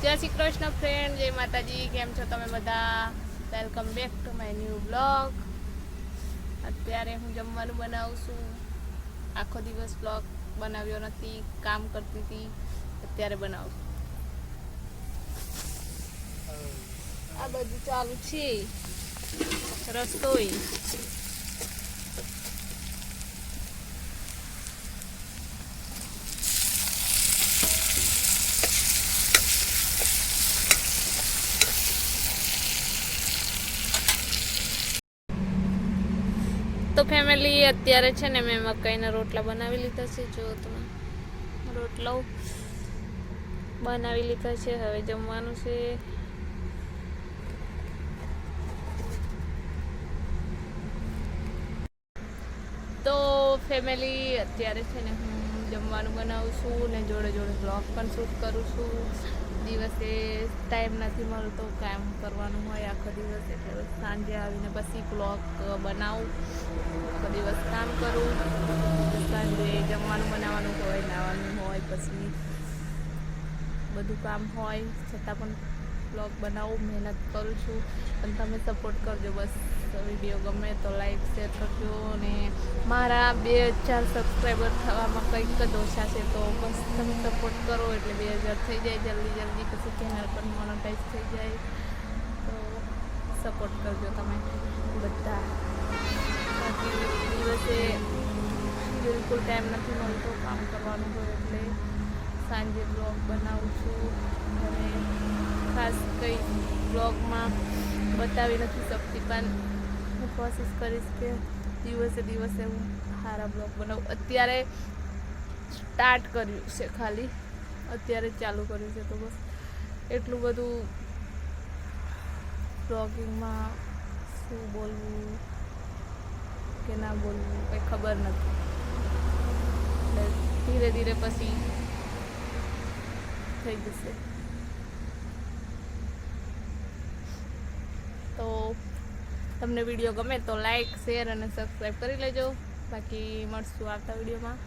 जय श्री कृष्ण फ्रेंड, जय माताजी। केम छो तमे बधा? Welcome back to my new blog. अत्यारे हूँ जमवानुं बनाવું છું। આખો દિવસ બ્લોગ બનાવ્યો નથી, કામ કરતી હતી, અત્યારે બનાવું છું। આ બધું ચાલુ છે રસોઈ। तो फैमिली अत्यारे छे ने मैं मकाईना रोटला बनावी लीधा छे। जो तमे रोटलो बनावी लीधा छे, हवे जमवानुं छे। तो फैमिली अत्यारे छे ने हूँ जमवानुं बनावुं छुं ने जोड़े जोड़े ब्लॉग पण शूट करूँ छुं। दिवसे टाइम नहीं मळतो, काम करवानुं होय आखो दिवस, એટલે સાંજે આવીને પછી બ્લોગ બનાવું। આખો દિવસ કામ કરું, સાંજે જમવાનું બનાવવાનું હોય, નાવાનું હોય, પછી બધું કામ હોય છતાં પણ બ્લોગ બનાવું, મહેનત કરું છું। પણ તમે સપોર્ટ કરજો બસ। વિડીયો ગમે તો લાઈક શેર કરજો। અને મારા 2000 સબસ્ક્રાઈબર થવામાં કંઈક જ ઓછા છે, તો બસ તમે સપોર્ટ કરો એટલે 2000 થઈ જાય જલ્દી જલ્દી, પછી ચેનલ પર મોનેટાઈઝ થઈ જાય। તો સપોર્ટ કરજો તમે બધા। બાકી દિવસે બિલકુલ ટાઈમ નથી મળતો, કામ કરવાનું હોય એટલે સાંજે બ્લોગ બનાવું છું। અને ખાસ કંઈ બ્લોગમાં બતાવી નથી શકતી, પણ હું કોશિશ કરીશ કે દિવસે દિવસે હું સારા બ્લોગ બનાવું। અત્યારે સ્ટાર્ટ કર્યું છે, ખાલી અત્યારે ચાલુ કર્યું છે, તો બસ એટલું બધું બ્લોગિંગમાં શું બોલવું કે ના બોલવું કંઈ ખબર નથી, એટલે ધીરે ધીરે પછી થઈ જશે। તો તમને વિડીયો ગમે તો લાઈક શેર અને સબસ્ક્રાઈબ કરી લેજો। બાકી મળશું આવતા વિડીયોમાં।